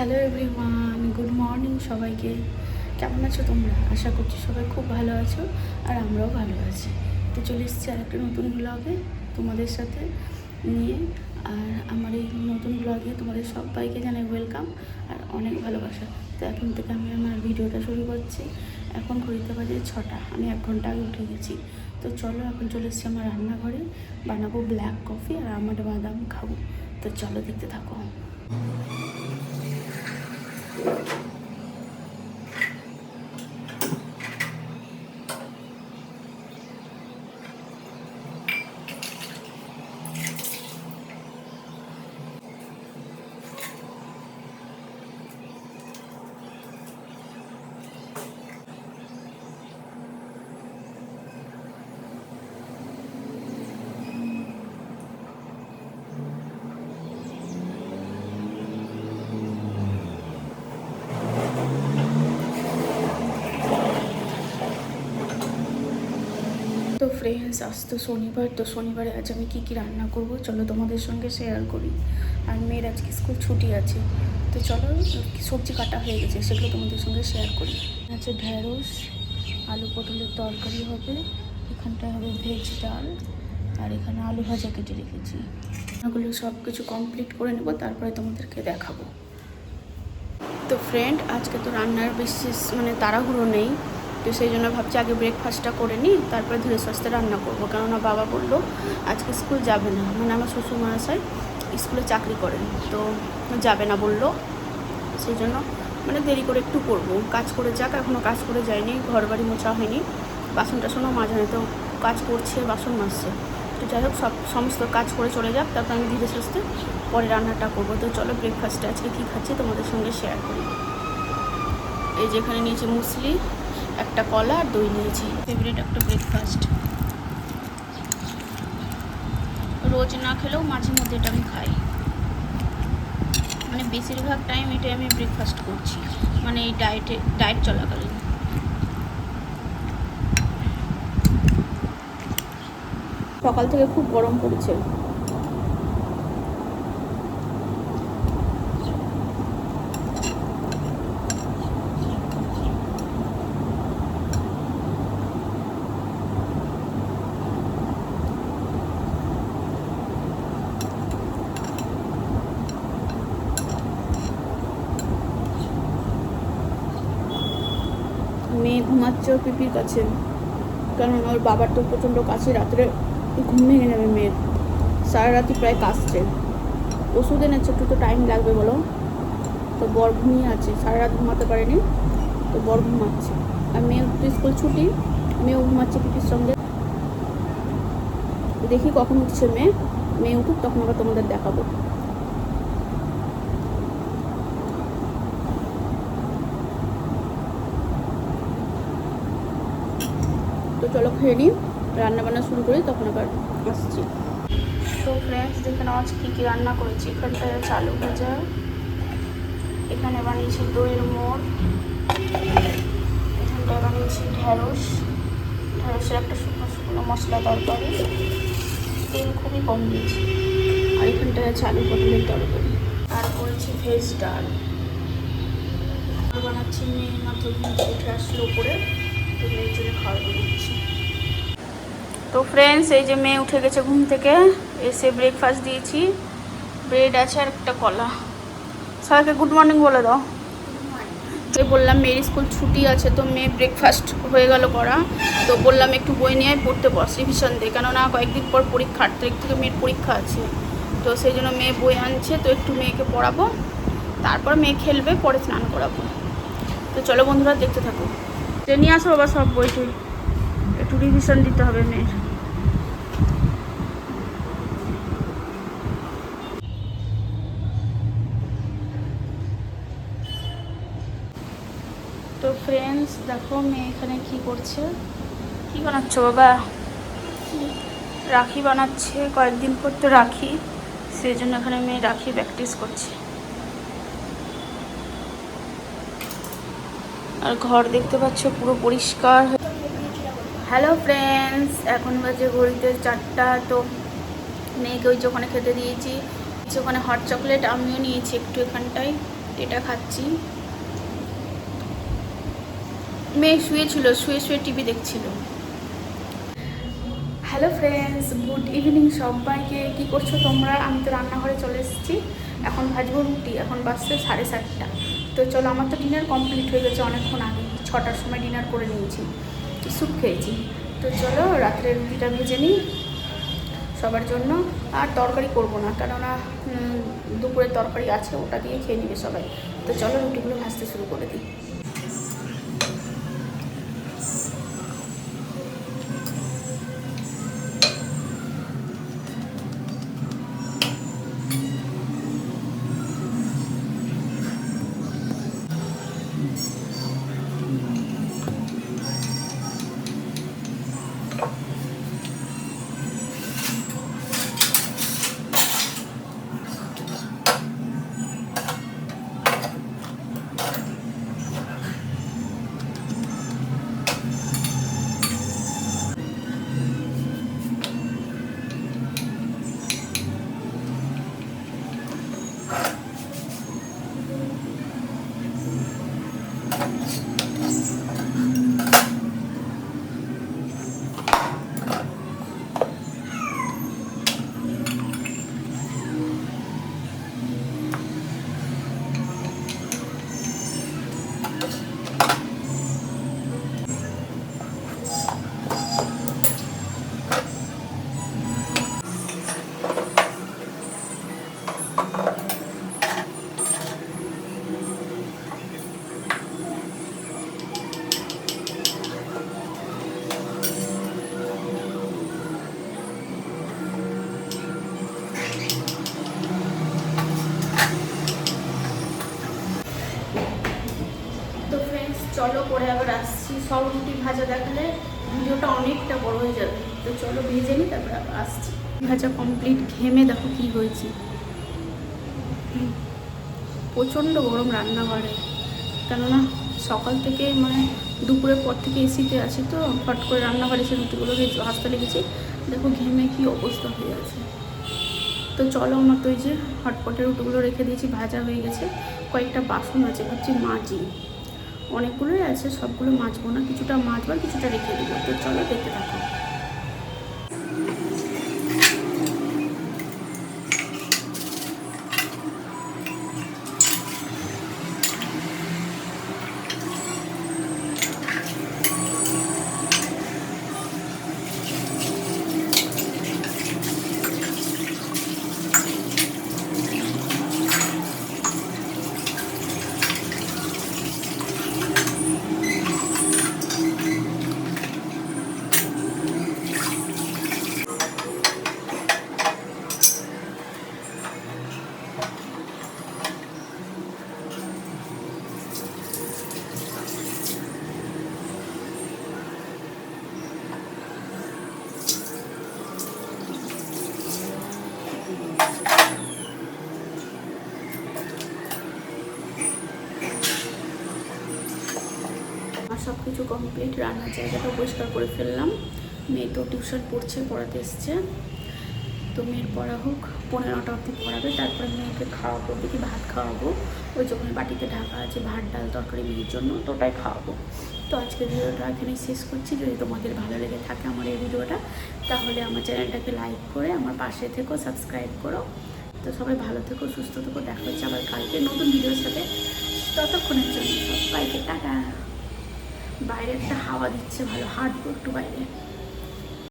Hello everyone, good morning সবাইকে। কেমন আছো তোমরা? আশা করছি সবাই খুব ভালো আছো আর আমরাও ভালো আছি। তো চলে এসেছি আর একটা নতুন ব্লগে তোমাদের সাথে নিয়ে। আর আমার এই নতুন ব্লগে তোমাদের সবাইকে জানাই ওয়েলকাম আর অনেক ভালোবাসা। তো এখন থেকে আমি আমার ভিডিওটা শুরু করছি। এখন ঘড়িতে বাজে 6টা, আমি 1 ঘন্টা আগে উঠে গেছি। তো চলো এখন চলে এসেছি আমার রান্নাঘরে, বানাবো ব্ল্যাক কফি আর আমন্ড বাদাম খাবো। তো চলো দেখতে থাকো। তো ফ্রেন্ডস, আজ তো শনিবার। তো শনিবারে আজ আমি কী কী রান্না করব চলো তোমাদের সঙ্গে শেয়ার করি। আর মেয়ের আজকে স্কুল ছুটি আছে, তো চলো সবজি কাটা হয়ে গেছে সেগুলো তোমাদের সঙ্গে শেয়ার করি। আছে ঢ্যাঁড়স, আলু পটলের তরকারি হবে, এখানটায় হবে ভেজ ডাল, আর এখানে আলু ভাজা কেটে রেখেছি। এগুলো সব কিছু কমপ্লিট করে নেব, তারপরে তোমাদেরকে দেখাবো। তো ফ্রেন্ড, আজকে তো রান্নার বিশেষ তাড়াহুড়ো নেই, তো সেই জন্য ভাবছি আগে ব্রেকফাস্টটা করে নিই, তারপরে ধীরে সুস্থে রান্না করবো। কেননা বাবা বললো আজকে স্কুল যাবে না, আমার শ্বশুর মহাশয় স্কুলে চাকরি করেন, তো যাবে না বললো। সেই জন্য দেরি করে একটু করবো, কাজ করে যাক। এখনও কাজ করে যায়নি, ঘর বাড়ি মোছা হয়নি, বাসন টাসনও মাজা হয়নি, তো কাজ করছে, বাসন মাজছে। তো যাই হোক, সমস্ত কাজ করে চলে যাক, তারপর আমি ধীরে সুস্থে পরে রান্নাটা করবো। তো চলো ব্রেকফাস্টে আজকে কী খাচ্ছি তোমাদের সঙ্গে শেয়ার করি। এই যেখানে নিয়েছি মুসলি, একটা কলা আর দই নিয়েছি। ফেভারিট একটা ব্রেকফাস্ট, রোজ না খেলেও মাঝে মধ্যে এটা আমি খাই। বেশিরভাগ টাইম এটাই আমি ব্রেকফাস্ট করছি, এই ডায়েট চলাকালীন। সকাল থেকে খুব গরম পড়েছে। মেয়ে ঘুমাচ্ছে ওর পিপির কাছে, কারণ ওর বাবার তো প্রচণ্ড কাছে, রাত্রে ঘুম ভেঙে নেবে মেয়ের। সারা রাতি প্রায় কাশছে, ওষুধ এনেছে, একটু তো টাইম লাগবে বলো। তো বর ঘুমিয়ে আছে, সারা রাত ঘুমাতে পারেনি, তো বর ঘুমাচ্ছে। আর মেয়ের তো স্কুল ছুটি, মেয়েও ঘুমাচ্ছে পিপির সঙ্গে। দেখি কখন উঠছে মেয়ে উঠুক, তখন আবার তোমাদের দেখাবো। তো চলো খেয়ে নিই, রান্নাবান্না শুরু করি, তখন আবার আসছি। তো ফ্রেন্ডস, দেখে নাও আজ কী কী রান্না করেছি। এখানটায় আছে আলু ভাজা, এখানে বানিয়েছি দইয়ের মোড়, এখানটায় বানিয়েছি ঢ্যাঁড়সের একটা শুকনো শুকনো মশলা তরকারি, তেল খুবই কম দিয়েছি। আর এখানটায় আছে আলু পটলের তরকারি, আর করেছি ভেজ ডাল। আর বানাচ্ছি মেয়ে মাত্র ঘুম থেকে উঠে আসলো উপরে, তো মেয়ের জন্য খাওয়া বানাচ্ছি। তো ফ্রেন্ডস, এই যে মেয়ে উঠে গেছে ঘুম থেকে, এসে ব্রেকফাস্ট দিয়েছি, ব্রেড আছে আর একটা কলা। সবাইকে গুড মর্নিং বলে দাও। বললাম মেয়ের স্কুল ছুটি আছে, তো মেয়ে ব্রেকফাস্ট হয়ে গেল করা, তো বললাম একটু বই নিয়ে পড়তে বস, রিভিশন দিয়ে, কেননা কয়েকদিন পর পরীক্ষা, 8 তারিখ থেকে মেয়ের পরীক্ষা আছে। তো সেই জন্য মেয়ে বই আনছে, তো একটু মেয়েকে পড়াবো, তারপর মেয়ে খেলবে, পরে স্নান করাবো। তো চলো বন্ধুরা, দেখতে থাকো। নিয়ে আসো বাবা সব বইটি, একটু রিভিশন দিতে হবে মেয়ের। তো ফ্রেন্ডস দেখো, মেয়ে এখানে কি করছে। কি বানাচ্ছ বাবা? রাখি বানাচ্ছে, কয়েকদিন পর তো রাখি, সেই জন্য এখানে মেয়ে রাখি প্র্যাকটিস করছে। আর ঘর দেখতে পাচ্ছ পুরো পরিষ্কার। হ্যালো ফ্রেন্ডস, এখন বাজে ঘড়িতে 4টা। তো মেয়েকে ওই যে ওখানে খেতে দিয়েছি, ওখানে হট চকলেট, আমিও নিয়েছি একটু এখানটায়। এটা খাচ্ছি। মেয়ে শুয়েছিল, শুয়ে শুয়ে টিভি দেখছিল। হ্যালো ফ্রেন্ডস, গুড ইভিনিং সবাইকে। কী করছো তোমরা? আমি তো রান্নাঘরে চলে এসেছি। এখন ভাজবো রুটি। এখন বাজছে 7:30। তো চলো, আমার তো ডিনার কমপ্লিট হয়ে গেছে অনেকক্ষণ আগে। 6টার সময় ডিনার করে নিয়েছি, স্যুপ খেয়েছি। তো চলো রাত্রে রুটিটা ভেজে নিই সবার জন্য। আর তরকারি করব না, কেননা দুপুরের তরকারি আছে, ওটা দিয়ে খেয়ে নেবে সবাই। তো চলো রুটিগুলো ভাজতে শুরু করে দিই। চলো পরে আবার আসছি। সব রুটি ভাজা দেখালে ভিডিওটা অনেকটা বড় হয়ে যাবে। তো চলো ভেজে নিই, তারপরে আবার আসছি। ভাজা কমপ্লিট। ঘেমে দেখো কি হয়েছে। প্রচণ্ড গরম রান্নাঘরে, কেননা সকাল থেকে মানে দুপুরের পর থেকে এসিতে আছি, তো ফট করে রান্নাঘরে এসে রুটিগুলো ভাজতে লেগেছি। দেখো ঘেমে কি অবস্থা হয়ে আছে। তো চলো, আমার তো ওই যে হটপটের রুটিগুলো রেখে দিয়েছি, ভাজা হয়ে গেছে। কয়েকটা বাসন আছে, ভাবছি মাজি। অনেকগুলোই আছে, সবগুলো মাজবো না, কিছুটা মাজবো আর কিছুটা রেখে দেবো। তো চলো দেখতে থাকো। সব কিছু কমপ্লিট। রান্নার জায়গাটা পরিষ্কার করে ফেললাম। মেয়ে তো টিউশন পড়ছে, পড়াতে এসছে। তো মেয়ের পড়া হোক, 15টা অবধি পড়াবে, তারপরে মেয়েকে খাওয়াবো। দেখি ভাত খাওয়াবো, ওই যখন বাটিতে ঢাকা আছে ভাত ডাল তরকারি মেয়ের জন্য, তো ওটাই খাওয়াবো। তো আজকের ভিডিওটা এখানেই শেষ করছি। যদি তোমাদের ভালো লেগে থাকে আমার এই ভিডিওটা, তাহলে আমার চ্যানেলটাকে লাইক করে আমার পাশে থেকো, সাবস্ক্রাইব করো। তো সবাই ভালো থেকো, সুস্থ থেকো। দেখা হচ্ছে আবার কালকে নতুন ভিডিওর সাথে। ততক্ষণের জন্য সবাইকে টাটা। বাইরে একটা হাওয়া দিচ্ছে ভালো, হাঁটবো একটু বাইরে।